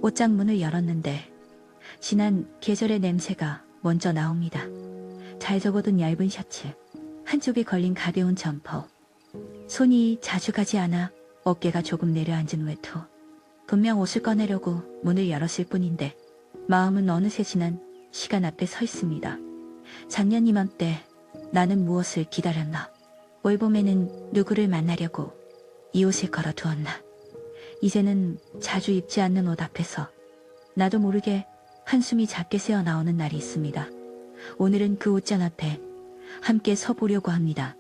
옷장 문을 열었는데 지난 계절의 냄새가 먼저 나옵니다. 잘 접어둔 얇은 셔츠, 한쪽에 걸린 가벼운 점퍼, 손이 자주 가지 않아 어깨가 조금 내려앉은 외투. 분명 옷을 꺼내려고 문을 열었을 뿐인데 마음은 어느새 지난 시간 앞에 서 있습니다. 작년 이맘때 나는 무엇을 기다렸나? 올 봄에는 누구를 만나려고 이 옷을 걸어두었나? 이제는 자주 입지 않는 옷 앞에서 나도 모르게 한숨이 작게 새어나오는 날이 있습니다. 오늘은 그 옷장 앞에 함께 서보려고 합니다.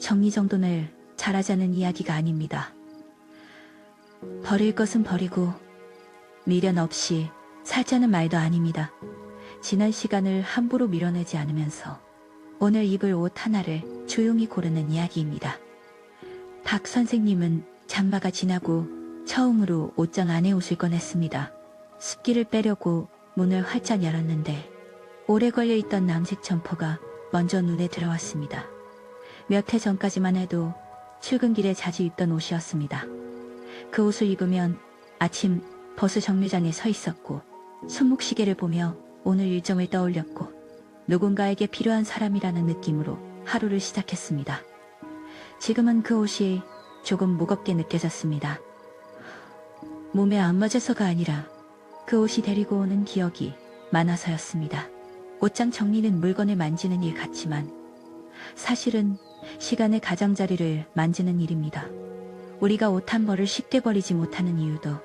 정리정돈을 잘하자는 이야기가 아닙니다. 버릴 것은 버리고 미련 없이 살자는 말도 아닙니다. 지난 시간을 함부로 밀어내지 않으면서 오늘 입을 옷 하나를 조용히 고르는 이야기입니다. 박 선생님은 장마가 지나고 처음으로 옷장 안에 옷을 꺼냈습니다. 습기를 빼려고 문을 활짝 열었는데 오래 걸려있던 남색 점퍼가 먼저 눈에 들어왔습니다. 몇 해 전까지만 해도 출근길에 자주 입던 옷이었습니다. 그 옷을 입으면 아침 버스 정류장에 서 있었고 손목시계를 보며 오늘 일정을 떠올렸고 누군가에게 필요한 사람이라는 느낌으로 하루를 시작했습니다. 지금은 그 옷이 조금 무겁게 느껴졌습니다. 몸에 안 맞아서가 아니라 그 옷이 데리고 오는 기억이 많아서였습니다. 옷장 정리는 물건을 만지는 일 같지만 사실은 시간의 가장자리를 만지는 일입니다. 우리가 옷 한 벌을 쉽게 버리지 못하는 이유도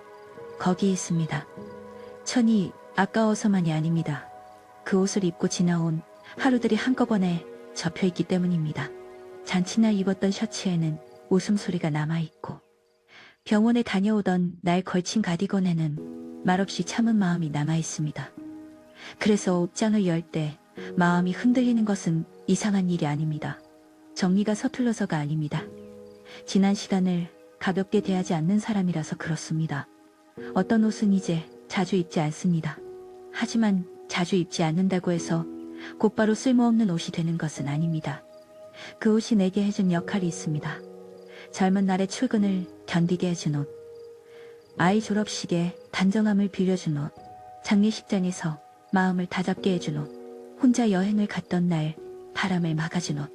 거기에 있습니다. 천이 아까워서만이 아닙니다. 그 옷을 입고 지나온 하루들이 한꺼번에 접혀있기 때문입니다. 잔치날 입었던 셔츠에는 웃음소리가 남아있고 병원에 다녀오던 날 걸친 가디건에는 말없이 참은 마음이 남아있습니다. 그래서 옷장을 열 때 마음이 흔들리는 것은 이상한 일이 아닙니다. 정리가 서툴러서가 아닙니다. 지난 시간을 가볍게 대하지 않는 사람이라서 그렇습니다. 어떤 옷은 이제 자주 입지 않습니다. 하지만 자주 입지 않는다고 해서 곧바로 쓸모없는 옷이 되는 것은 아닙니다. 그 옷이 내게 해준 역할이 있습니다. 젊은 날의 출근을 견디게 해준 옷, 아이 졸업식에 단정함을 빌려준 옷, 장례식장에서 마음을 다잡게 해준 옷, 혼자 여행을 갔던 날 바람을 막아준 옷.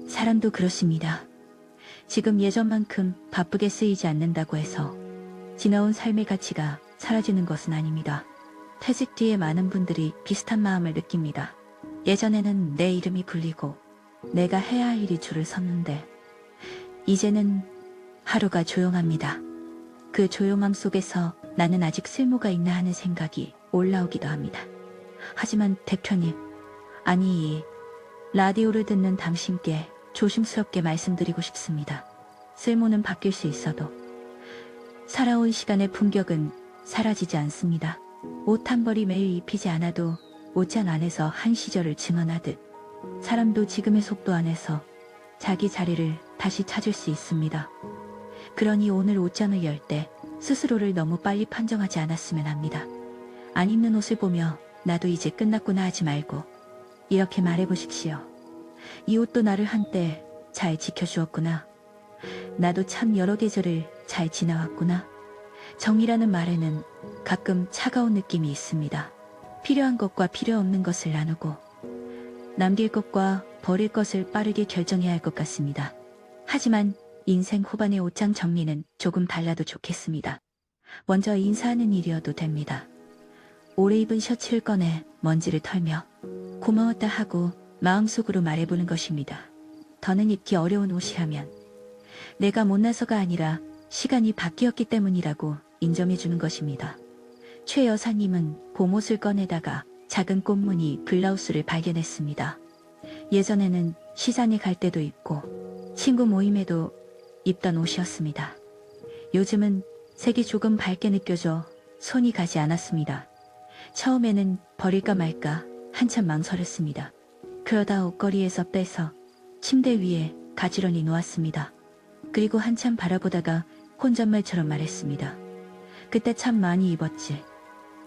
사람도 그렇습니다. 지금 예전만큼 바쁘게 쓰이지 않는다고 해서 지나온 삶의 가치가 사라지는 것은 아닙니다. 퇴직 뒤에 많은 분들이 비슷한 마음을 느낍니다. 예전에는 내 이름이 불리고 내가 해야 할 일이 줄을 섰는데 이제는 하루가 조용합니다. 그 조용함 속에서 나는 아직 쓸모가 있나 하는 생각이 올라오기도 합니다. 하지만 대표님, 아니 라디오를 듣는 당신께 조심스럽게 말씀드리고 싶습니다. 쓸모는 바뀔 수 있어도 살아온 시간의 품격은 사라지지 않습니다. 옷 한 벌이 매일 입히지 않아도 옷장 안에서 한 시절을 증언하듯 사람도 지금의 속도 안에서 자기 자리를 다시 찾을 수 있습니다. 그러니 오늘 옷장을 열 때 스스로를 너무 빨리 판정하지 않았으면 합니다. 안 입는 옷을 보며 나도 이제 끝났구나 하지 말고 이렇게 말해보십시오. 이 옷도 나를 한때 잘 지켜주었구나. 나도 참 여러 계절을 잘 지나왔구나. 정이라는 말에는 가끔 차가운 느낌이 있습니다. 필요한 것과 필요 없는 것을 나누고 남길 것과 버릴 것을 빠르게 결정해야 할 것 같습니다. 하지만 인생 후반의 옷장 정리는 조금 달라도 좋겠습니다. 먼저 인사하는 일이어도 됩니다. 오래 입은 셔츠를 꺼내 먼지를 털며 고마웠다 하고 마음속으로 말해보는 것입니다. 더는 입기 어려운 옷이라면 내가 못나서가 아니라 시간이 바뀌었기 때문이라고 인정해주는 것입니다. 최 여사님은 봄옷을 꺼내다가 작은 꽃무늬 블라우스를 발견했습니다. 예전에는 시장에 갈 때도 입고 친구 모임에도 입던 옷이었습니다. 요즘은 색이 조금 밝게 느껴져 손이 가지 않았습니다. 처음에는 버릴까 말까 한참 망설였습니다. 그러다 옷걸이에서 빼서 침대 위에 가지런히 놓았습니다. 그리고 한참 바라보다가 혼잣말처럼 말했습니다. 그때 참 많이 입었지.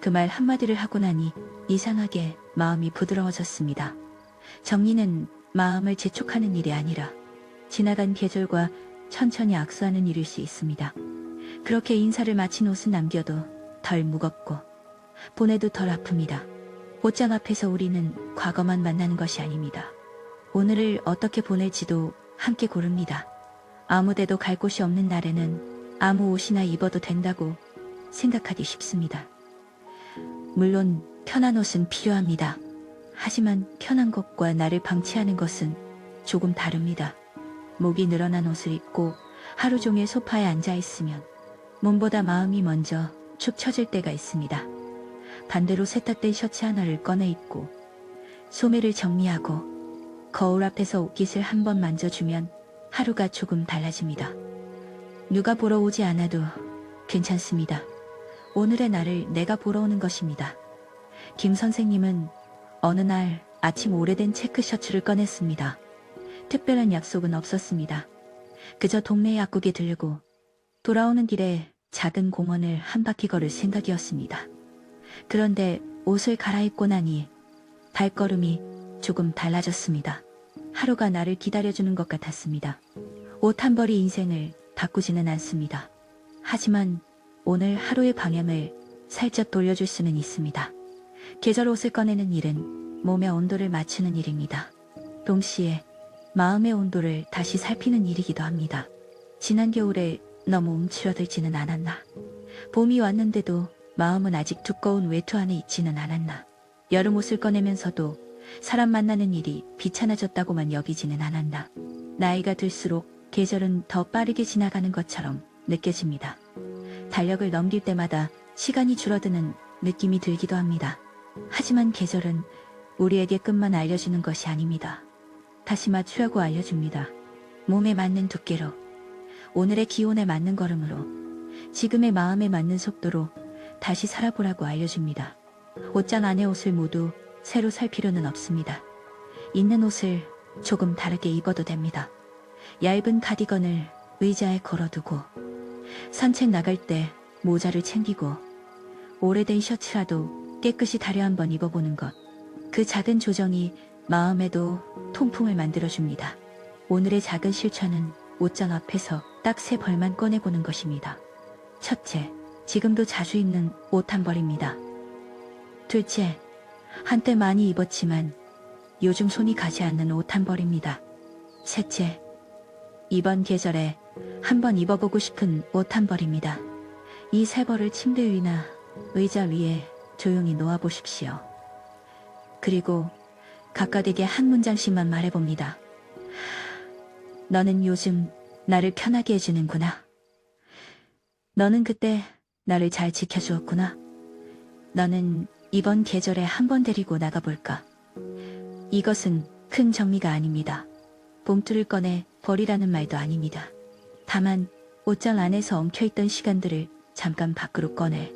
그 말 한마디를 하고 나니 이상하게 마음이 부드러워졌습니다. 정리는 마음을 재촉하는 일이 아니라 지나간 계절과 천천히 악수하는 일일 수 있습니다. 그렇게 인사를 마친 옷은 남겨도 덜 무겁고 보내도 덜 아픕니다. 옷장 앞에서 우리는 과거만 만나는 것이 아닙니다. 오늘을 어떻게 보낼지도 함께 고릅니다. 아무데도 갈 곳이 없는 날에는 아무 옷이나 입어도 된다고 생각하기 쉽습니다. 물론 편한 옷은 필요합니다. 하지만 편한 것과 나를 방치하는 것은 조금 다릅니다. 목이 늘어난 옷을 입고 하루 종일 소파에 앉아 있으면 몸보다 마음이 먼저 축 처질 때가 있습니다. 반대로 세탁된 셔츠 하나를 꺼내 입고 소매를 정리하고 거울 앞에서 옷깃을 한번 만져주면 하루가 조금 달라집니다. 누가 보러 오지 않아도 괜찮습니다. 오늘의 나를 내가 보러 오는 것입니다. 김 선생님은 어느 날 아침 오래된 체크 셔츠를 꺼냈습니다. 특별한 약속은 없었습니다. 그저 동네 약국에 들르고 돌아오는 길에 작은 공원을 한 바퀴 걸을 생각이었습니다. 그런데 옷을 갈아입고 나니 발걸음이 조금 달라졌습니다. 하루가 나를 기다려주는 것 같았습니다. 옷 한 벌이 인생을 바꾸지는 않습니다. 하지만 오늘 하루의 방향을 살짝 돌려줄 수는 있습니다. 계절 옷을 꺼내는 일은 몸의 온도를 맞추는 일입니다. 동시에 마음의 온도를 다시 살피는 일이기도 합니다. 지난 겨울에 너무 움츠러들지는 않았나? 봄이 왔는데도 마음은 아직 두꺼운 외투 안에 있지는 않았나? 여름 옷을 꺼내면서도 사람 만나는 일이 귀찮아졌다고만 여기지는 않았나? 나이가 들수록 계절은 더 빠르게 지나가는 것처럼 느껴집니다. 달력을 넘길 때마다 시간이 줄어드는 느낌이 들기도 합니다. 하지만 계절은 우리에게 끝만 알려주는 것이 아닙니다. 다시 맞추라고 알려줍니다. 몸에 맞는 두께로, 오늘의 기온에 맞는 걸음으로, 지금의 마음에 맞는 속도로 다시 살아보라고 알려줍니다. 옷장 안의 옷을 모두 새로 살 필요는 없습니다. 있는 옷을 조금 다르게 입어도 됩니다. 얇은 카디건을 의자에 걸어두고, 산책 나갈 때 모자를 챙기고, 오래된 셔츠라도 깨끗이 다려 한번 입어보는 것. 그 작은 조정이 마음에도 통풍을 만들어줍니다. 오늘의 작은 실천은 옷장 앞에서 딱 3벌만 꺼내보는 것입니다. 첫째, 지금도 자주 입는 옷 한 벌입니다. 둘째, 한때 많이 입었지만 요즘 손이 가지 않는 옷 한 벌입니다. 셋째, 이번 계절에 한번 입어보고 싶은 옷 한 벌입니다. 이 3벌을 침대 위나 의자 위에 조용히 놓아보십시오. 그리고 각각에게 한 문장씩만 말해봅니다. 너는 요즘 나를 편하게 해주는구나. 너는 그때 나를 잘 지켜주었구나. 너는 이번 계절에 한번 데리고 나가볼까. 이것은 큰 정리가 아닙니다. 봉투를 꺼내 버리라는 말도 아닙니다. 다만 옷장 안에서 엉켜있던 시간들을 잠깐 밖으로 꺼내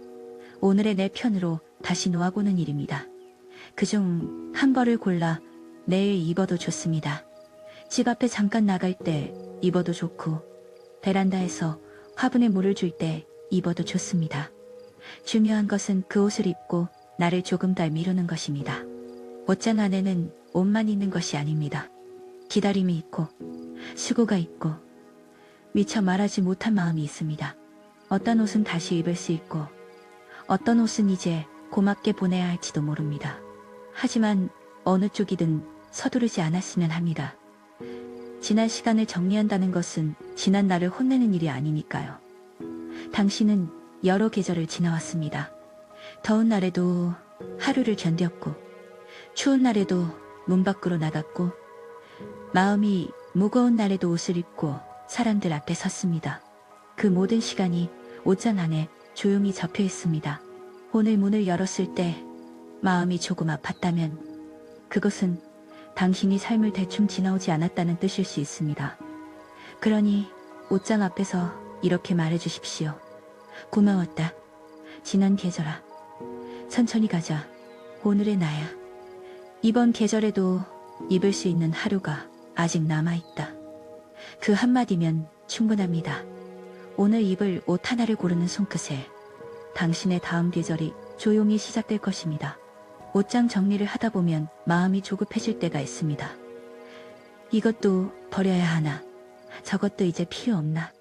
오늘의 내 편으로 다시 놓아보는 일입니다. 그중 한 벌을 골라 내일 입어도 좋습니다. 집 앞에 잠깐 나갈 때 입어도 좋고 베란다에서 화분에 물을 줄 때 입어도 좋습니다. 중요한 것은 그 옷을 입고 나를 조금 더 미루는 것입니다. 옷장 안에는 옷만 있는 것이 아닙니다. 기다림이 있고 수고가 있고 미처 말하지 못한 마음이 있습니다. 어떤 옷은 다시 입을 수 있고 어떤 옷은 이제 고맙게 보내야 할지도 모릅니다. 하지만 어느 쪽이든 서두르지 않았으면 합니다. 지난 시간을 정리한다는 것은 지난 날을 혼내는 일이 아니니까요. 당신은 여러 계절을 지나왔습니다. 더운 날에도 하루를 견뎠고 추운 날에도 문 밖으로 나갔고 마음이 무거운 날에도 옷을 입고 사람들 앞에 섰습니다. 그 모든 시간이 옷장 안에 조용히 접혀 있습니다. 오늘 문을 열었을 때 마음이 조금 아팠다면 그것은 당신이 삶을 대충 지나오지 않았다는 뜻일 수 있습니다. 그러니 옷장 앞에서 이렇게 말해주십시오. 고마웠다. 지난 계절아. 천천히 가자. 오늘의 나야. 이번 계절에도 입을 수 있는 하루가 아직 남아있다. 그 한마디면 충분합니다. 오늘 입을 옷 하나를 고르는 손끝에 당신의 다음 계절이 조용히 시작될 것입니다. 옷장 정리를 하다 보면 마음이 조급해질 때가 있습니다. 이것도 버려야 하나? 저것도 이제 필요 없나?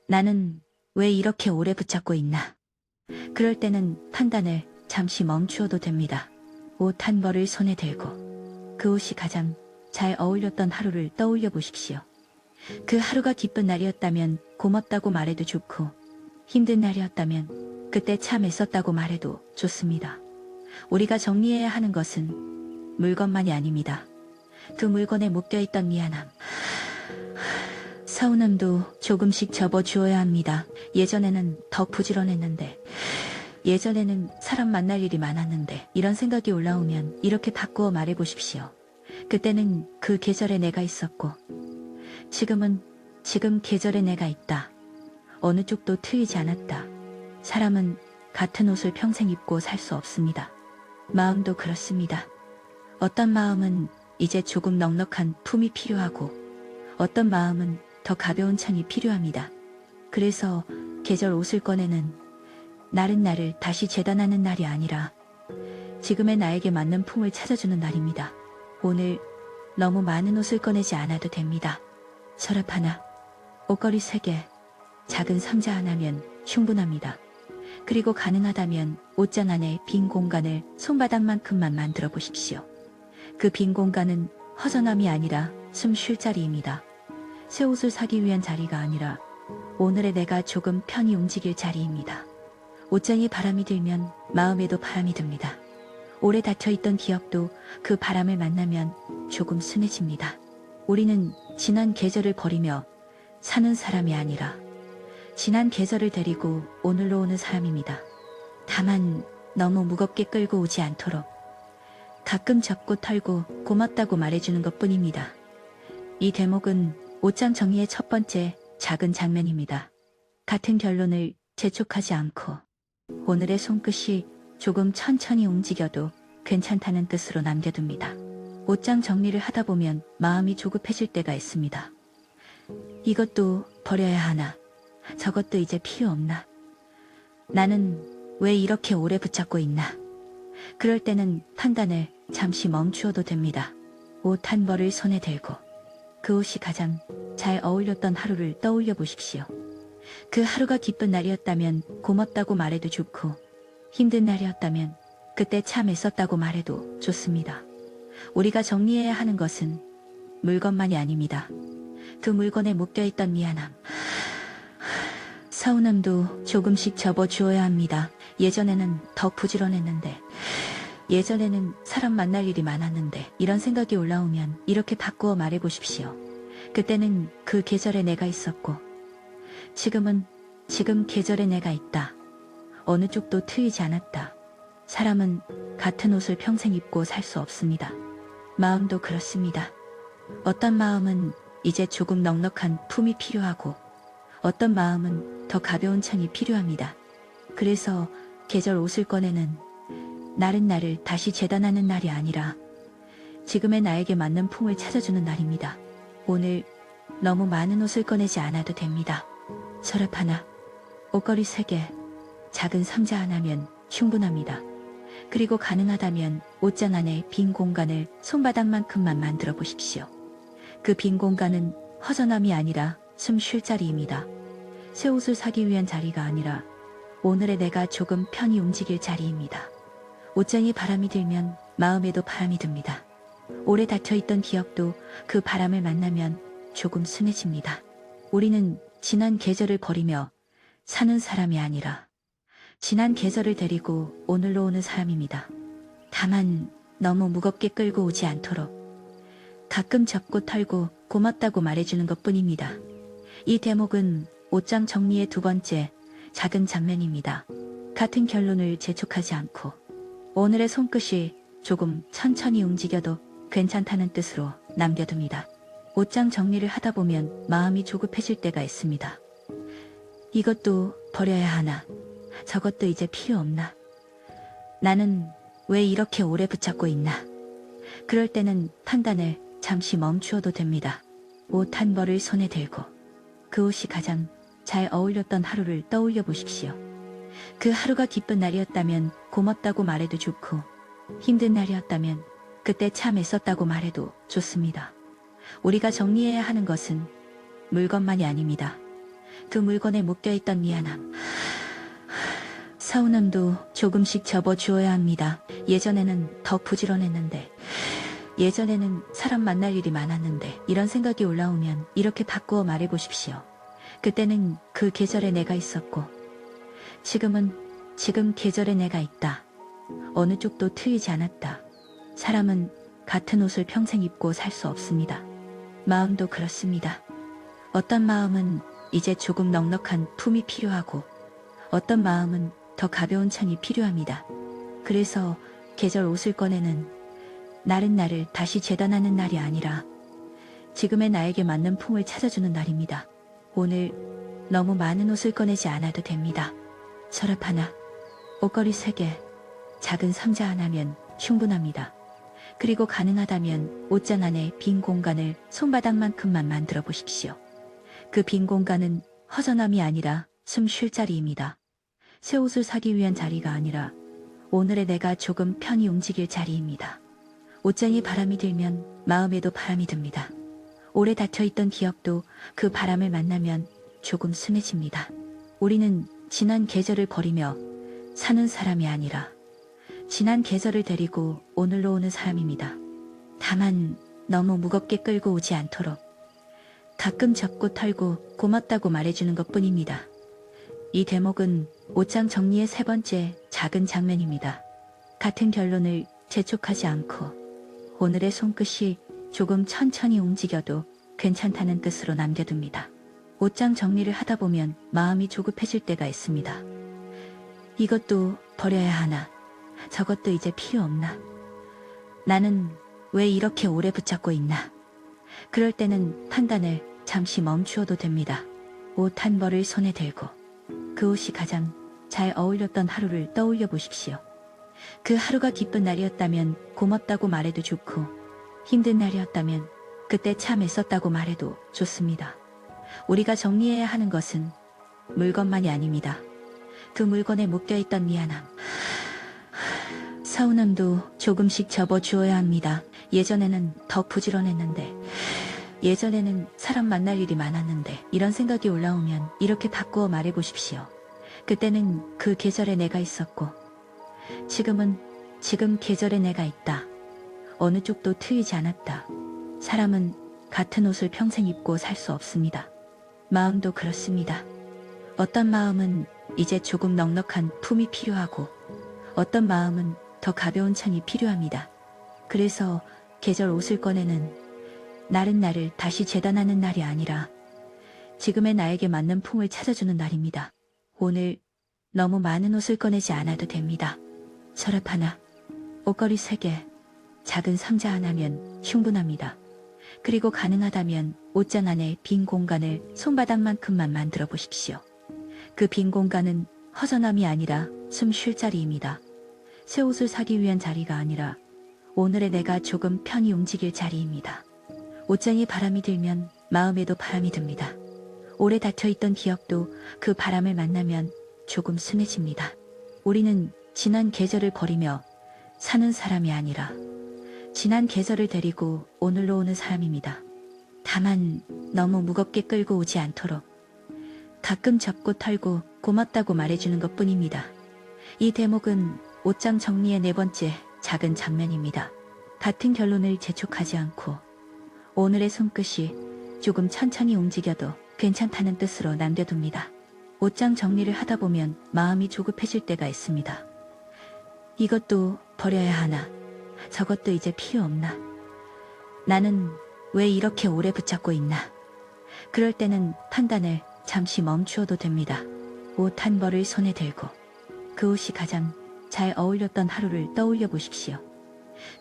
나는 왜 이렇게 오래 붙잡고 있나? 그럴 때는 판단을 잠시 멈추어도 됩니다. 옷 한 벌을 손에 들고 그 옷이 가장 잘 어울렸던 하루를 떠올려 보십시오. 그 하루가 기쁜 날이었다면 고맙다고 말해도 좋고, 힘든 날이었다면 그때 참 애썼다고 말해도 좋습니다. 우리가 정리해야 하는 것은 물건만이 아닙니다. 그 물건에 묶여있던 미안함, 서운함도 조금씩 접어주어야 합니다. 예전에는 더 부지런했는데, 예전에는 사람 만날 일이 많았는데, 이런 생각이 올라오면 이렇게 바꾸어 말해보십시오. 그때는 그 계절에 내가 있었고, 지금은 지금 계절에 내가 있다. 어느 쪽도 틀리지 않았다. 사람은 같은 옷을 평생 입고 살 수 없습니다. 마음도 그렇습니다. 어떤 마음은 이제 조금 넉넉한 품이 필요하고, 어떤 마음은 더 가벼운 천이 필요합니다. 그래서 계절 옷을 꺼내는 날은 나를 다시 재단하는 날이 아니라 지금의 나에게 맞는 품을 찾아주는 날입니다. 오늘 너무 많은 옷을 꺼내지 않아도 됩니다. 서랍 하나, 옷걸이 3개, 작은 상자 하나면 충분합니다. 그리고 가능하다면 옷장 안에 빈 공간을 손바닥만큼만 만들어 보십시오. 그 빈 공간은 허전함이 아니라 숨 쉴 자리입니다. 새 옷을 사기 위한 자리가 아니라 오늘의 내가 조금 편히 움직일 자리입니다. 옷장에 바람이 들면 마음에도 바람이 듭니다. 오래 닫혀있던 기억도 그 바람을 만나면 조금 순해집니다. 우리는 지난 계절을 버리며 사는 사람이 아니라 지난 계절을 데리고 오늘로 오는 사람입니다. 다만 너무 무겁게 끌고 오지 않도록 가끔 접고 털고 고맙다고 말해주는 것뿐입니다. 이 대목은 옷장 정리의 첫 번째 작은 장면입니다. 같은 결론을 재촉하지 않고 오늘의 손끝이 조금 천천히 움직여도 괜찮다는 뜻으로 남겨둡니다. 옷장 정리를 하다 보면 마음이 조급해질 때가 있습니다. 이것도 버려야 하나? 저것도 이제 필요 없나? 나는 왜 이렇게 오래 붙잡고 있나? 그럴 때는 판단을 잠시 멈추어도 됩니다. 옷 한 벌을 손에 들고 그 옷이 가장 잘 어울렸던 하루를 떠올려 보십시오. 그 하루가 기쁜 날이었다면 고맙다고 말해도 좋고, 힘든 날이었다면 그때 참 애썼다고 말해도 좋습니다. 우리가 정리해야 하는 것은 물건만이 아닙니다. 그 물건에 묶여있던 미안함, 서운함도 조금씩 접어주어야 합니다. 예전에는 더 부지런했는데, 예전에는 사람 만날 일이 많았는데, 이런 생각이 올라오면 이렇게 바꾸어 말해보십시오. 그때는 그 계절에 내가 있었고, 지금은 지금 계절에 내가 있다. 어느 쪽도 틀리지 않았다. 사람은 같은 옷을 평생 입고 살 수 없습니다. 마음도 그렇습니다. 어떤 마음은 이제 조금 넉넉한 품이 필요하고, 어떤 마음은 더 가벼운 천이 필요합니다. 그래서 계절 옷을 꺼내는 날은 나를 다시 재단하는 날이 아니라 지금의 나에게 맞는 품을 찾아주는 날입니다. 오늘 너무 많은 옷을 꺼내지 않아도 됩니다. 서랍 하나, 옷걸이 3개, 작은 상자 하나면 충분합니다. 그리고 가능하다면 옷장 안에 빈 공간을 손바닥만큼만 만들어 보십시오. 그 빈 공간은 허전함이 아니라 숨 쉴 자리입니다. 새 옷을 사기 위한 자리가 아니라 오늘의 내가 조금 편히 움직일 자리입니다. 옷장에 바람이 들면 마음에도 바람이 듭니다. 오래 닫혀있던 기억도 그 바람을 만나면 조금 순해집니다. 우리는 지난 계절을 버리며 사는 사람이 아니라 지난 계절을 데리고 오늘로 오는 사람입니다. 다만 너무 무겁게 끌고 오지 않도록 가끔 접고 털고 고맙다고 말해주는 것뿐입니다. 이 대목은 옷장 정리의 두 번째 작은 장면입니다. 같은 결론을 재촉하지 않고 오늘의 손끝이 조금 천천히 움직여도 괜찮다는 뜻으로 남겨둡니다. 옷장 정리를 하다 보면 마음이 조급해질 때가 있습니다. 이것도 버려야 하나? 저것도 이제 필요 없나? 나는 왜 이렇게 오래 붙잡고 있나? 그럴 때는 판단을 잠시 멈추어도 됩니다. 옷 한 벌을 손에 들고 그 옷이 가장 잘 어울렸던 하루를 떠올려 보십시오. 그 하루가 기쁜 날이었다면 고맙다고 말해도 좋고, 힘든 날이었다면 그때 참 애썼다고 말해도 좋습니다. 우리가 정리해야 하는 것은 물건만이 아닙니다. 그 물건에 묶여있던 미안함, 서운함도 조금씩 접어주어야 합니다. 예전에는 더 부지런했는데, 예전에는 사람 만날 일이 많았는데, 이런 생각이 올라오면 이렇게 바꾸어 말해보십시오. 그때는 그 계절에 내가 있었고, 지금 계절에 내가 있다. 어느 쪽도 틀리지 않았다. 사람은 같은 옷을 평생 입고 살 수 없습니다. 마음도 그렇습니다. 어떤 마음은 이제 조금 넉넉한 품이 필요하고, 어떤 마음은 더 가벼운 천이 필요합니다. 그래서 계절 옷을 꺼내는 날은 나를 다시 재단하는 날이 아니라 지금의 나에게 맞는 품을 찾아주는 날입니다. 오늘 너무 많은 옷을 꺼내지 않아도 됩니다. 서랍 하나, 옷걸이 3개, 작은 상자 하나면 충분합니다. 그리고 가능하다면 옷장 안에 빈 공간을 손바닥만큼만 만들어 보십시오. 그 빈 공간은 허전함이 아니라 숨 쉴 자리입니다. 새 옷을 사기 위한 자리가 아니라 오늘의 내가 조금 편히 움직일 자리입니다. 옷장에 바람이 들면 마음에도 바람이 듭니다. 오래 닫혀있던 기억도 그 바람을 만나면 조금 순해집니다. 우리는 지난 계절을 버리며 사는 사람이 아니라 지난 계절을 데리고 오늘로 오는 사람입니다. 다만 너무 무겁게 끌고 오지 않도록 가끔 접고 털고 고맙다고 말해주는 것뿐입니다. 이 대목은 옷장 정리의 3번째 작은 장면입니다. 같은 결론을 재촉하지 않고 오늘의 손끝이 조금 천천히 움직여도 괜찮다는 뜻으로 남겨둡니다. 옷장 정리를 하다 보면 마음이 조급해질 때가 있습니다. 이것도 버려야 하나? 저것도 이제 필요 없나? 나는 왜 이렇게 오래 붙잡고 있나? 그럴 때는 판단을 잠시 멈추어도 됩니다. 옷 한 벌을 손에 들고 그 옷이 가장 잘 어울렸던 하루를 떠올려 보십시오. 그 하루가 기쁜 날이었다면 고맙다고 말해도 좋고, 힘든 날이었다면 그때 참 애썼다고 말해도 좋습니다. 우리가 정리해야 하는 것은 물건만이 아닙니다. 그 물건에 묶여있던 미안함, 서운함도 조금씩 접어주어야 합니다. 예전에는 더 부지런했는데, 예전에는 사람 만날 일이 많았는데, 이런 생각이 올라오면 이렇게 바꾸어 말해보십시오. 그때는 그 계절에 내가 있었고, 지금 계절에 내가 있다. 어느 쪽도 틀리지 않았다. 사람은 같은 옷을 평생 입고 살 수 없습니다. 마음도 그렇습니다. 어떤 마음은 이제 조금 넉넉한 품이 필요하고, 어떤 마음은 더 가벼운 천이 필요합니다. 그래서 계절 옷을 꺼내는 날은 나를 다시 재단하는 날이 아니라 지금의 나에게 맞는 품을 찾아주는 날입니다. 오늘 너무 많은 옷을 꺼내지 않아도 됩니다. 서랍 하나, 옷걸이 3개, 작은 상자 하나면 충분합니다. 그리고 가능하다면 옷장 안에 빈 공간을 손바닥만큼만 만들어 보십시오. 그 빈 공간은 허전함이 아니라 숨 쉴 자리입니다. 새 옷을 사기 위한 자리가 아니라 오늘의 내가 조금 편히 움직일 자리입니다. 옷장에 바람이 들면 마음에도 바람이 듭니다. 오래 닫혀있던 기억도 그 바람을 만나면 조금 순해집니다. 우리는 지난 계절을 버리며 사는 사람이 아니라 지난 계절을 데리고 오늘로 오는 사람입니다. 다만 너무 무겁게 끌고 오지 않도록 가끔 접고 털고 고맙다고 말해주는 것뿐입니다. 이 대목은 옷장 정리의 4번째 작은 장면입니다. 같은 결론을 재촉하지 않고 오늘의 손끝이 조금 천천히 움직여도 괜찮다는 뜻으로 남겨둡니다. 옷장 정리를 하다 보면 마음이 조급해질 때가 있습니다. 이것도 버려야 하나? 저것도 이제 필요 없나? 나는 왜 이렇게 오래 붙잡고 있나? 그럴 때는 판단을 잠시 멈추어도 됩니다. 옷 한 벌을 손에 들고 그 옷이 가장 잘 어울렸던 하루를 떠올려 보십시오.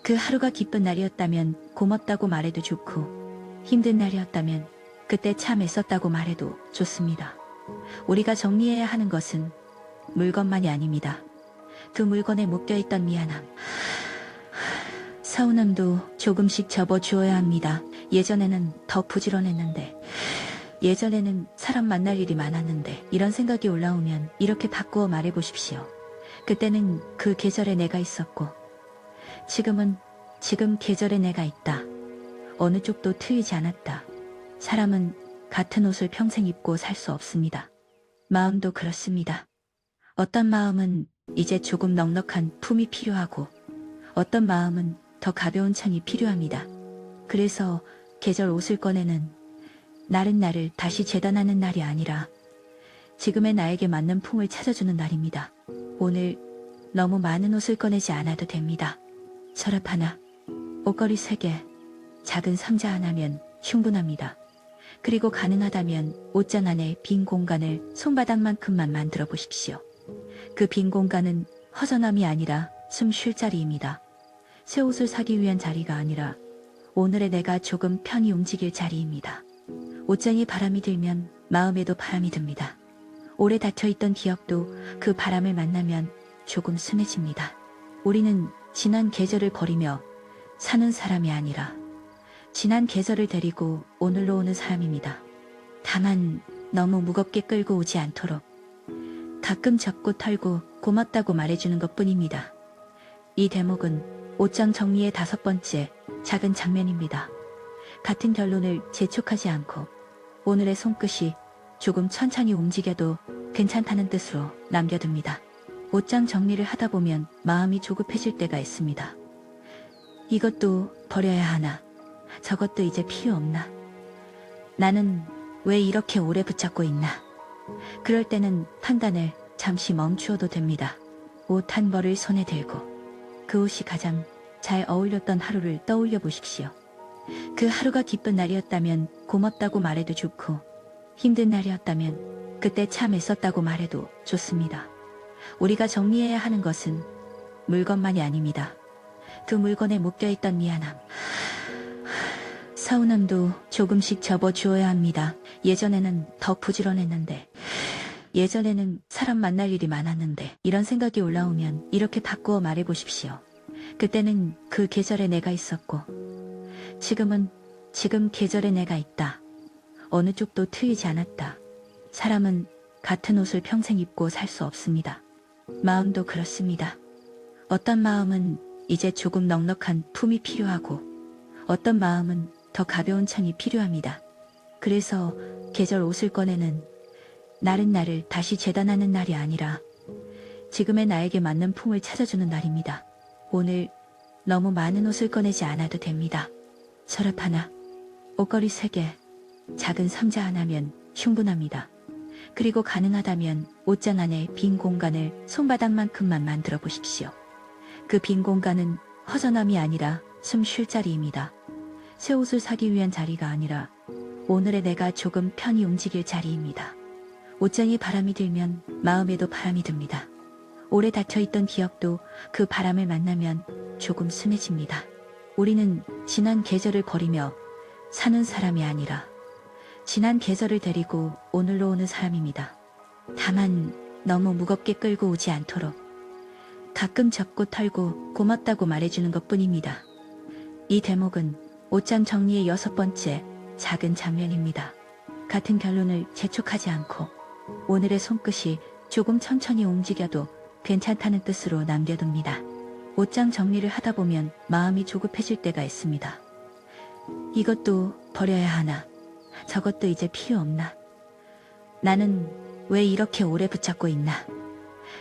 그 하루가 기쁜 날이었다면 고맙다고 말해도 좋고, 힘든 날이었다면 그때 참 애썼다고 말해도 좋습니다. 우리가 정리해야 하는 것은 물건만이 아닙니다. 그 물건에 묶여있던 미안함, 서운함도 조금씩 접어주어야 합니다. 예전에는 더 부지런했는데, 예전에는 사람 만날 일이 많았는데, 이런 생각이 올라오면 이렇게 바꾸어 말해보십시오. 그때는 그 계절에 내가 있었고, 지금 계절에 내가 있다. 어느 쪽도 틀리지 않았다. 사람은 같은 옷을 평생 입고 살 수 없습니다. 마음도 그렇습니다. 어떤 마음은 이제 조금 넉넉한 품이 필요하고 어떤 마음은 더 가벼운 천이 필요합니다. 그래서 계절 옷을 꺼내는 날은 나를 다시 재단하는 날이 아니라 지금의 나에게 맞는 품을 찾아주는 날입니다. 오늘 너무 많은 옷을 꺼내지 않아도 됩니다. 서랍 하나, 옷걸이 3개, 작은 상자 하나면 충분합니다. 그리고 가능하다면 옷장 안에 빈 공간을 손바닥만큼만 만들어 보십시오. 그 빈 공간은 허전함이 아니라 숨 쉴 자리입니다. 새 옷을 사기 위한 자리가 아니라 오늘의 내가 조금 편히 움직일 자리입니다. 옷장에 바람이 들면 마음에도 바람이 듭니다. 오래 닫혀있던 기억도 그 바람을 만나면 조금 순해집니다. 우리는 지난 계절을 버리며 사는 사람이 아니라 지난 계절을 데리고 오늘로 오는 사람입니다. 다만 너무 무겁게 끌고 오지 않도록 가끔 접고 털고 고맙다고 말해주는 것뿐입니다. 이 대목은 옷장 정리의 5번째 작은 장면입니다. 같은 결론을 재촉하지 않고 오늘의 손끝이 조금 천천히 움직여도 괜찮다는 뜻으로 남겨둡니다. 옷장 정리를 하다 보면 마음이 조급해질 때가 있습니다. 이것도 버려야 하나? 저것도 이제 필요 없나? 나는 왜 이렇게 오래 붙잡고 있나? 그럴 때는 판단을 잠시 멈추어도 됩니다. 옷 한 벌을 손에 들고 그 옷이 가장 잘 어울렸던 하루를 떠올려 보십시오. 그 하루가 기쁜 날이었다면 고맙다고 말해도 좋고 힘든 날이었다면 그때 참 애썼다고 말해도 좋습니다. 우리가 정리해야 하는 것은 물건만이 아닙니다. 그 물건에 묶여있던 미안함, 서운함도 조금씩 접어주어야 합니다. 예전에는 더 부지런했는데, 예전에는 사람 만날 일이 많았는데, 이런 생각이 올라오면 이렇게 바꾸어 말해보십시오. 그때는 그 계절에 내가 있었고, 지금은 지금 계절에 내가 있다. 어느 쪽도 틀리지 않았다. 사람은 같은 옷을 평생 입고 살 수 없습니다. 마음도 그렇습니다. 어떤 마음은 이제 조금 넉넉한 품이 필요하고 어떤 마음은 더 가벼운 천이 필요합니다. 그래서 계절 옷을 꺼내는 날은 나를 다시 재단하는 날이 아니라 지금의 나에게 맞는 품을 찾아주는 날입니다. 오늘 너무 많은 옷을 꺼내지 않아도 됩니다. 서랍 하나, 옷걸이 3개, 작은 상자 하나면 충분합니다. 그리고 가능하다면 옷장 안에 빈 공간을 손바닥만큼만 만들어 보십시오. 그 빈 공간은 허전함이 아니라 숨 쉴 자리입니다. 새 옷을 사기 위한 자리가 아니라 오늘의 내가 조금 편히 움직일 자리입니다. 옷장에 바람이 들면 마음에도 바람이 듭니다. 오래 닫혀있던 기억도 그 바람을 만나면 조금 순해집니다. 우리는 지난 계절을 버리며 사는 사람이 아니라 지난 계절을 데리고 오늘로 오는 사람입니다. 다만 너무 무겁게 끌고 오지 않도록 가끔 접고 털고 고맙다고 말해주는 것뿐입니다. 이 대목은 옷장 정리의 6번째 작은 장면입니다. 같은 결론을 재촉하지 않고 오늘의 손끝이 조금 천천히 움직여도 괜찮다는 뜻으로 남겨둡니다. 옷장 정리를 하다 보면 마음이 조급해질 때가 있습니다. 이것도 버려야 하나? 저것도 이제 필요 없나? 나는 왜 이렇게 오래 붙잡고 있나?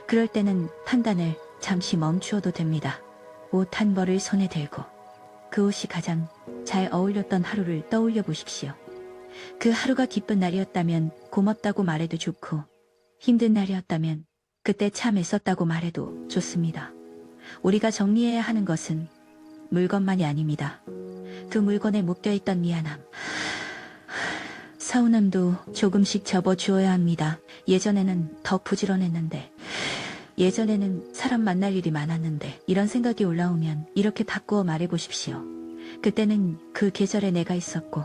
그럴 때는 판단을 잠시 멈추어도 됩니다. 옷 한 벌을 손에 들고 그 옷이 가장 잘 어울렸던 하루를 떠올려 보십시오. 그 하루가 기쁜 날이었다면 고맙다고 말해도 좋고 힘든 날이었다면 그때 참 애썼다고 말해도 좋습니다. 우리가 정리해야 하는 것은 물건만이 아닙니다. 그 물건에 묶여있던 미안함, 서운함도 조금씩 접어주어야 합니다. 예전에는 더 부지런했는데, 예전에는 사람 만날 일이 많았는데, 이런 생각이 올라오면 이렇게 바꾸어 말해보십시오. 그때는 그 계절에 내가 있었고,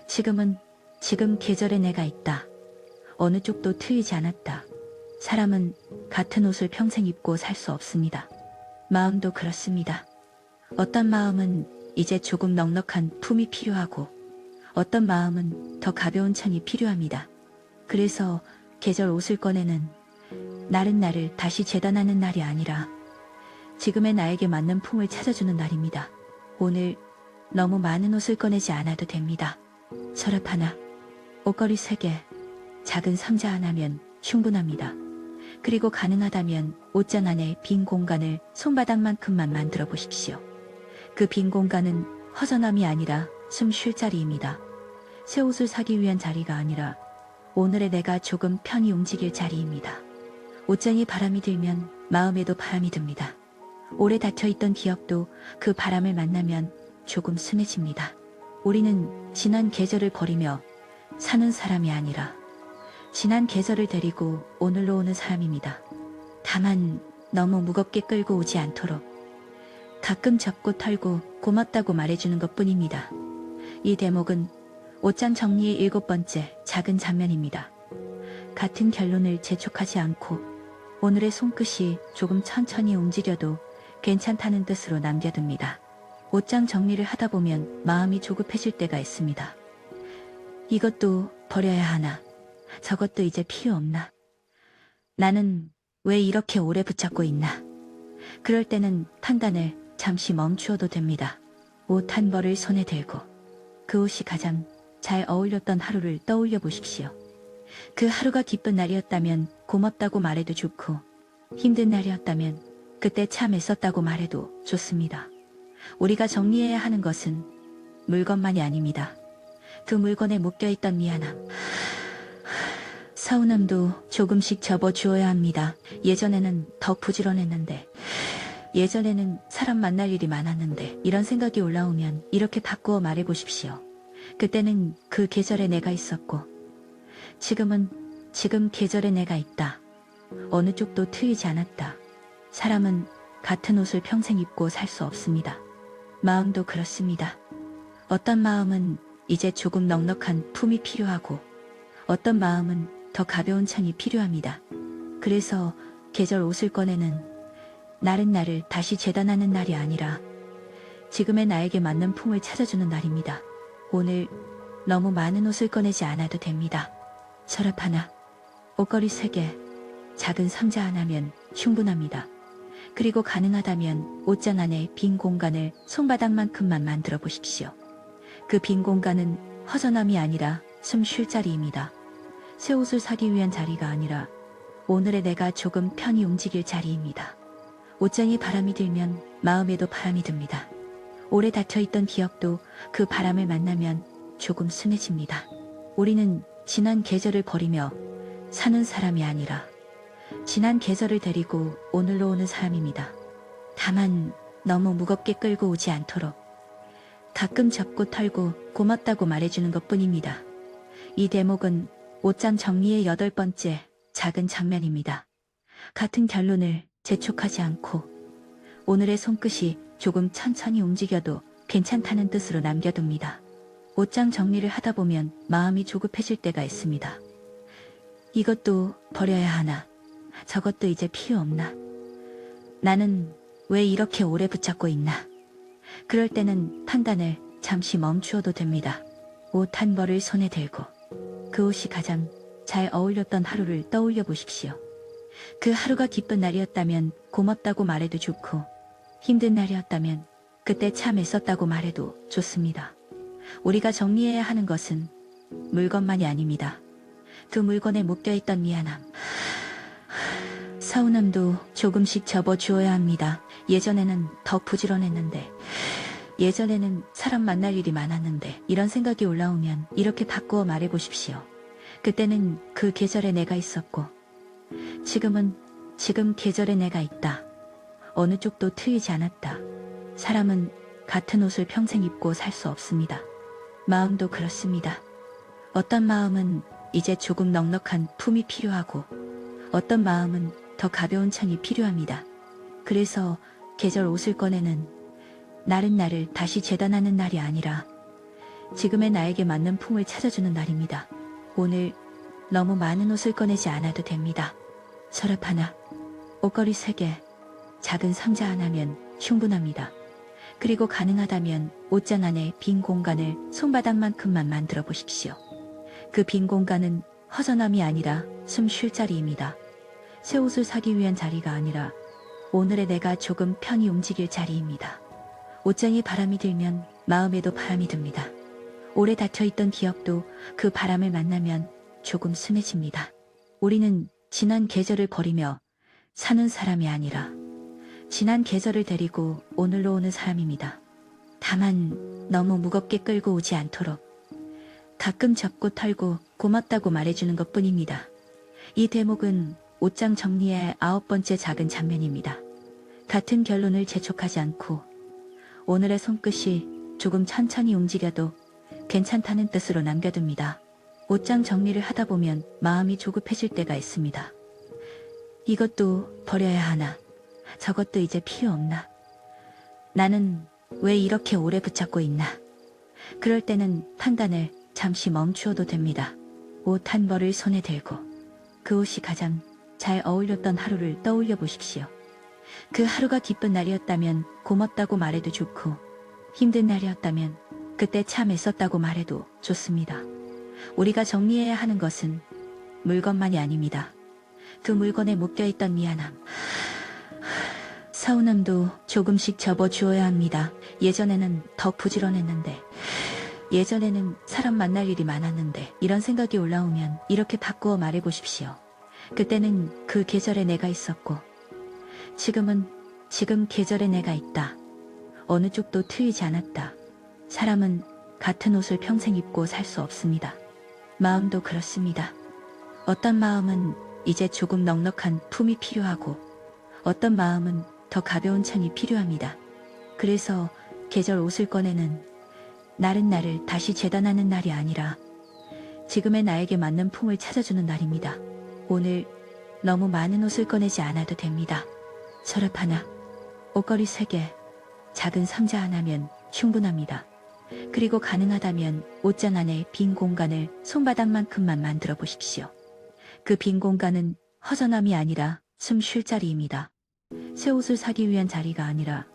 지금은 지금 계절에 내가 있다. 어느 쪽도 틀리지 않았다. 사람은 같은 옷을 평생 입고 살 수 없습니다. 마음도 그렇습니다. 어떤 마음은 이제 조금 넉넉한 품이 필요하고 어떤 마음은 더 가벼운 천이 필요합니다. 그래서 계절 옷을 꺼내는 날은 나를 다시 재단하는 날이 아니라 지금의 나에게 맞는 품을 찾아주는 날입니다. 오늘 너무 많은 옷을 꺼내지 않아도 됩니다. 서랍 하나, 옷걸이 3개, 작은 상자 하나면 충분합니다. 그리고 가능하다면 옷장 안에 빈 공간을 손바닥만큼만 만들어 보십시오. 그 빈 공간은 허전함이 아니라 숨 쉴 자리입니다. 새 옷을 사기 위한 자리가 아니라 오늘의 내가 조금 편히 움직일 자리입니다. 옷장에 바람이 들면 마음에도 바람이 듭니다. 오래 닫혀있던 기억도 그 바람을 만나면 조금 순해집니다. 우리는 지난 계절을 버리며 사는 사람이 아니라 지난 계절을 데리고 오늘로 오는 사람입니다. 다만 너무 무겁게 끌고 오지 않도록 가끔 접고 털고 고맙다고 말해주는 것뿐입니다. 이 대목은 옷장 정리의 7번째 작은 장면입니다. 같은 결론을 재촉하지 않고 오늘의 손끝이 조금 천천히 움직여도 괜찮다는 뜻으로 남겨둡니다. 옷장 정리를 하다 보면 마음이 조급해질 때가 있습니다. 이것도 버려야 하나? 저것도 이제 필요 없나? 나는 왜 이렇게 오래 붙잡고 있나? 그럴 때는 판단을 잠시 멈추어도 됩니다. 옷 한 벌을 손에 들고 그 옷이 가장 잘 어울렸던 하루를 떠올려 보십시오. 그 하루가 기쁜 날이었다면 고맙다고 말해도 좋고 힘든 날이었다면 그때 참 애썼다고 말해도 좋습니다. 우리가 정리해야 하는 것은 물건만이 아닙니다. 그 물건에 묶여있던 미안함, 서운함도 조금씩 접어주어야 합니다. 예전에는 더 부지런했는데, 예전에는 사람 만날 일이 많았는데 이런 생각이 올라오면 이렇게 바꾸어 말해보십시오. 그때는 그 계절에 내가 있었고 지금은 지금 계절에 내가 있다. 어느 쪽도 틀리지 않았다. 사람은 같은 옷을 평생 입고 살 수 없습니다. 마음도 그렇습니다. 어떤 마음은 이제 조금 넉넉한 품이 필요하고 어떤 마음은 더 가벼운 천이 필요합니다. 그래서 계절 옷을 꺼내는 날은 나를 다시 재단하는 날이 아니라 지금의 나에게 맞는 품을 찾아주는 날입니다. 오늘 너무 많은 옷을 꺼내지 않아도 됩니다. 서랍 하나, 옷걸이 3개, 작은 상자 하나면 충분합니다. 그리고 가능하다면 옷장 안에 빈 공간을 손바닥만큼만 만들어 보십시오. 그 빈 공간은 허전함이 아니라 숨 쉴 자리입니다. 새 옷을 사기 위한 자리가 아니라 오늘의 내가 조금 편히 움직일 자리입니다. 옷장에 바람이 들면 마음에도 바람이 듭니다. 오래 닫혀있던 기억도 그 바람을 만나면 조금 순해집니다. 우리는 지난 계절을 버리며 사는 사람이 아니라 지난 계절을 데리고 오늘로 오는 사람입니다. 다만 너무 무겁게 끌고 오지 않도록 가끔 접고 털고 고맙다고 말해주는 것뿐입니다. 이 대목은 옷장 정리의 8번째 작은 장면입니다. 같은 결론을 재촉하지 않고 오늘의 손끝이 조금 천천히 움직여도 괜찮다는 뜻으로 남겨둡니다. 옷장 정리를 하다 보면 마음이 조급해질 때가 있습니다. 이것도 버려야 하나? 저것도 이제 필요 없나? 나는 왜 이렇게 오래 붙잡고 있나? 그럴 때는 판단을 잠시 멈추어도 됩니다. 옷 한 벌을 손에 들고 그 옷이 가장 잘 어울렸던 하루를 떠올려 보십시오. 그 하루가 기쁜 날이었다면 고맙다고 말해도 좋고 힘든 날이었다면 그때 참 애썼다고 말해도 좋습니다. 우리가 정리해야 하는 것은 물건만이 아닙니다. 그 물건에 묶여있던 미안함, 서운함도 조금씩 접어주어야 합니다. 예전에는 더 부지런했는데, 예전에는 사람 만날 일이 많았는데 이런 생각이 올라오면 이렇게 바꾸어 말해보십시오. 그때는 그 계절에 내가 있었고 지금은 지금 계절에 내가 있다. 어느 쪽도 틀리지 않았다. 사람은 같은 옷을 평생 입고 살 수 없습니다. 마음도 그렇습니다. 어떤 마음은 이제 조금 넉넉한 품이 필요하고 어떤 마음은 더 가벼운 천이 필요합니다. 그래서 계절 옷을 꺼내는 날은 나를 다시 재단하는 날이 아니라 지금의 나에게 맞는 품을 찾아주는 날입니다. 오늘 너무 많은 옷을 꺼내지 않아도 됩니다. 서랍 하나, 옷걸이 3개, 작은 상자 하나면 충분합니다. 그리고 가능하다면 옷장 안에 빈 공간을 손바닥만큼만 만들어 보십시오. 그 빈 공간은 허전함이 아니라 숨 쉴 자리입니다. 새 옷을 사기 위한 자리가 아니라 오늘의 내가 조금 편히 움직일 자리입니다. 옷장에 바람이 들면 마음에도 바람이 듭니다. 오래 닫혀있던 기억도 그 바람을 만나면 조금 순해집니다. 우리는 지난 계절을 버리며 사는 사람이 아니라 지난 계절을 데리고 오늘로 오는 사람입니다. 다만 너무 무겁게 끌고 오지 않도록 가끔 접고 털고 고맙다고 말해주는 것뿐입니다. 이 대목은 옷장 정리의 9번째 작은 장면입니다. 같은 결론을 재촉하지 않고 오늘의 손끝이 조금 천천히 움직여도 괜찮다는 뜻으로 남겨둡니다. 옷장 정리를 하다 보면 마음이 조급해질 때가 있습니다. 이것도 버려야 하나? 저것도 이제 필요 없나? 나는 왜 이렇게 오래 붙잡고 있나? 그럴 때는 판단을 잠시 멈추어도 됩니다. 옷 한 벌을 손에 들고 그 옷이 가장 잘 어울렸던 하루를 떠올려 보십시오. 그 하루가 기쁜 날이었다면 고맙다고 말해도 좋고, 힘든 날이었다면 그때 참 애썼다고 말해도 좋습니다. 우리가 정리해야 하는 것은 물건만이 아닙니다. 그 물건에 묶여있던 미안함, 서운함도 조금씩 접어주어야 합니다. 예전에는 더 부지런했는데, 예전에는 사람 만날 일이 많았는데, 이런 생각이 올라오면 이렇게 바꾸어 말해보십시오. 그때는 그 계절에 내가 있었고, 지금은 지금 계절에 내가 있다. 어느 쪽도 틀리지 않았다. 사람은 같은 옷을 평생 입고 살 수 없습니다. 마음도 그렇습니다. 어떤 마음은 이제 조금 넉넉한 품이 필요하고, 어떤 마음은 더 가벼운 천이 필요합니다. 그래서 계절 옷을 꺼내는 날은 나를 다시 재단하는 날이 아니라 지금의 나에게 맞는 품을 찾아주는 날입니다. 오늘 너무 많은 옷을 꺼내지 않아도 됩니다. 서랍 하나, 옷걸이 3개, 작은 상자 하나면 충분합니다. 그리고 가능하다면 옷장 안에 빈 공간을 손바닥만큼만 만들어 보십시오. 그 빈 공간은 허전함이 아니라 숨 쉴 자리입니다. 새 옷을 사기 위한 자리가 아니라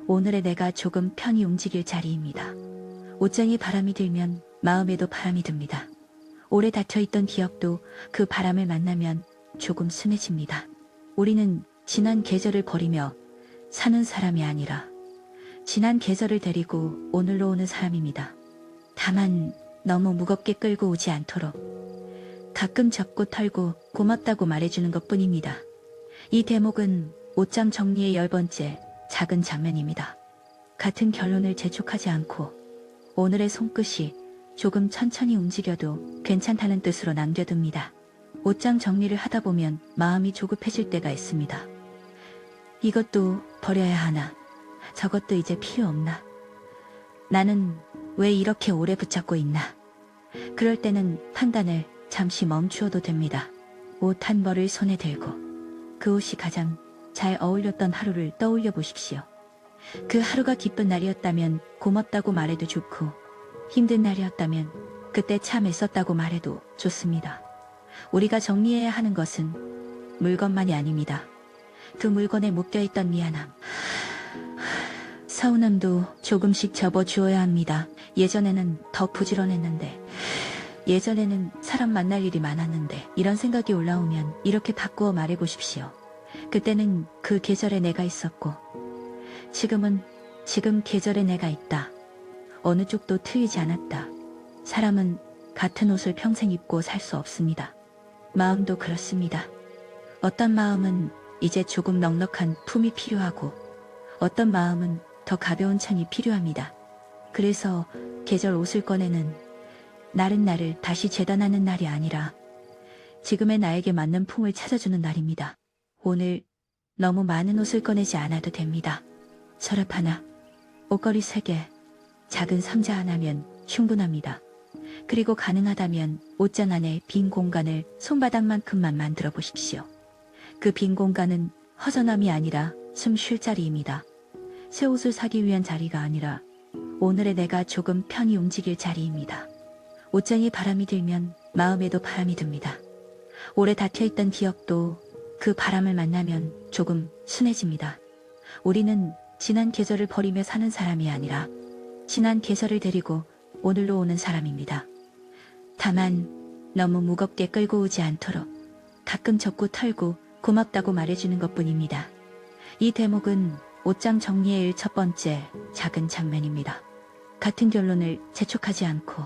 오늘의 내가 조금 편히 움직일 자리입니다. 옷장에 바람이 들면 마음에도 바람이 듭니다. 오래 닫혀있던 기억도 그 바람을 만나면 조금 순해집니다. 우리는 지난 계절을 버리며 사는 사람이 아니라 지난 계절을 데리고 오늘로 오는 사람입니다. 다만 너무 무겁게 끌고 오지 않도록 가끔 접고 털고 고맙다고 말해주는 것뿐입니다. 이 대목은 옷장 정리의 10번째 작은 장면입니다. 같은 결론을 재촉하지 않고 오늘의 손끝이 조금 천천히 움직여도 괜찮다는 뜻으로 남겨둡니다. 옷장 정리를 하다 보면 마음이 조급해질 때가 있습니다. 이것도 버려야 하나? 저것도 이제 필요 없나? 나는 왜 이렇게 오래 붙잡고 있나? 그럴 때는 판단을 잠시 멈추어도 됩니다. 옷 한 벌을 손에 들고 그 옷이 가장 잘 어울렸던 하루를 떠올려 보십시오. 그 하루가 기쁜 날이었다면 고맙다고 말해도 좋고, 힘든 날이었다면 그때 참 애썼다고 말해도 좋습니다. 우리가 정리해야 하는 것은 물건만이 아닙니다. 그 물건에 묶여있던 미안함, 서운함도 조금씩 접어주어야 합니다. 예전에는 더 부지런했는데, 예전에는 사람 만날 일이 많았는데, 이런 생각이 올라오면 이렇게 바꾸어 말해보십시오. 그때는 그 계절에 내가 있었고, 지금은 지금 계절에 내가 있다. 어느 쪽도 틀리지 않았다. 사람은 같은 옷을 평생 입고 살 수 없습니다. 마음도 그렇습니다. 어떤 마음은 이제 조금 넉넉한 품이 필요하고, 어떤 마음은 더 가벼운 천이 필요합니다. 그래서 계절 옷을 꺼내는 날은 나를 다시 재단하는 날이 아니라 지금의 나에게 맞는 품을 찾아주는 날입니다. 오늘 너무 많은 옷을 꺼내지 않아도 됩니다. 서랍 하나, 옷걸이 3개, 작은 상자 하나면 충분합니다. 그리고 가능하다면 옷장 안에 빈 공간을 손바닥만큼만 만들어 보십시오. 그 빈 공간은 허전함이 아니라 숨 쉴 자리입니다. 새 옷을 사기 위한 자리가 아니라 오늘의 내가 조금 편히 움직일 자리입니다. 옷장에 바람이 들면 마음에도 바람이 듭니다. 오래 닫혀있던 기억도 그 바람을 만나면 조금 순해집니다. 우리는 지난 계절을 버리며 사는 사람이 아니라 지난 계절을 데리고 오늘로 오는 사람입니다. 다만 너무 무겁게 끌고 오지 않도록 가끔 접고 털고 고맙다고 말해주는 것뿐입니다. 이 대목은 옷장 정리의 1번째 작은 장면입니다. 같은 결론을 재촉하지 않고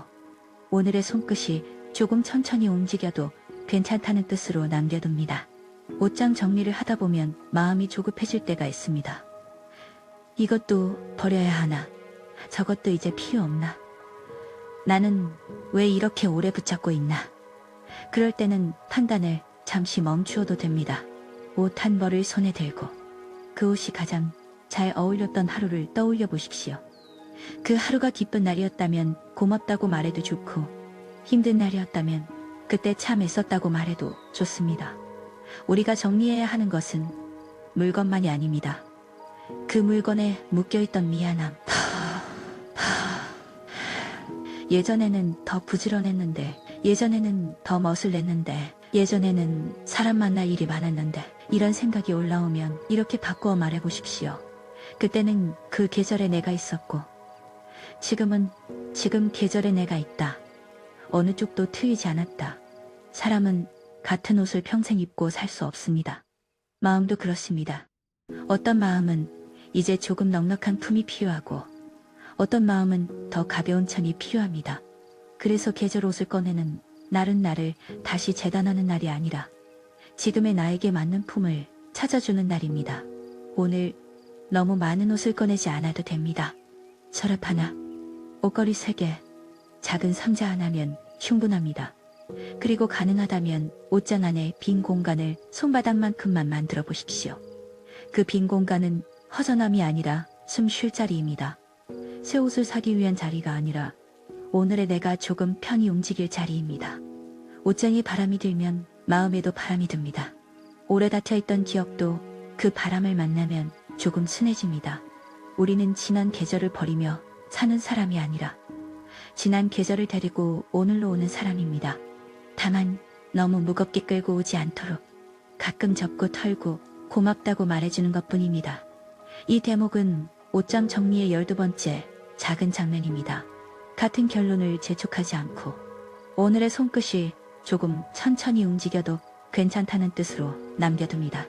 오늘의 손끝이 조금 천천히 움직여도 괜찮다는 뜻으로 남겨둡니다. 옷장 정리를 하다 보면 마음이 조급해질 때가 있습니다. 이것도 버려야 하나? 저것도 이제 필요 없나? 나는 왜 이렇게 오래 붙잡고 있나? 그럴 때는 판단을 잠시 멈추어도 됩니다. 옷 한 벌을 손에 들고 그 옷이 가장 잘 어울렸던 하루를 떠올려 보십시오. 그 하루가 기쁜 날이었다면 고맙다고 말해도 좋고, 힘든 날이었다면 그때 참 애썼다고 말해도 좋습니다. 우리가 정리해야 하는 것은 물건만이 아닙니다. 그 물건에 묶여있던 미안함. 예전에는 더 부지런했는데, 예전에는 더 멋을 냈는데, 예전에는 사람 만날 일이 많았는데, 이런 생각이 올라오면 이렇게 바꾸어 말해보십시오. 그때는 그 계절에 내가 있었고, 지금 계절에 내가 있다. 어느 쪽도 틀리지 않았다. 사람은 같은 옷을 평생 입고 살 수 없습니다. 마음도 그렇습니다. 어떤 마음은 이제 조금 넉넉한 품이 필요하고, 어떤 마음은 더 가벼운 천이 필요합니다. 그래서 계절 옷을 꺼내는 날은 나를 다시 재단하는 날이 아니라 지금의 나에게 맞는 품을 찾아주는 날입니다. 오늘 너무 많은 옷을 꺼내지 않아도 됩니다. 서랍 하나, 옷걸이 3개, 작은 상자 하나면 충분합니다. 그리고 가능하다면 옷장 안에 빈 공간을 손바닥만큼만 만들어 보십시오. 그 빈 공간은 허전함이 아니라 숨 쉴 자리입니다. 새 옷을 사기 위한 자리가 아니라 오늘의 내가 조금 편히 움직일 자리입니다. 옷장에 바람이 들면 마음에도 바람이 듭니다. 오래 닫혀있던 기억도 그 바람을 만나면 조금 순해집니다. 우리는 지난 계절을 버리며 사는 사람이 아니라 지난 계절을 데리고 오늘로 오는 사람입니다. 다만 너무 무겁게 끌고 오지 않도록 가끔 접고 털고 고맙다고 말해주는 것뿐입니다. 이 대목은 옷장 정리의 12번째 작은 장면입니다. 같은 결론을 재촉하지 않고 오늘의 손끝이 조금 천천히 움직여도 괜찮다는 뜻으로 남겨둡니다.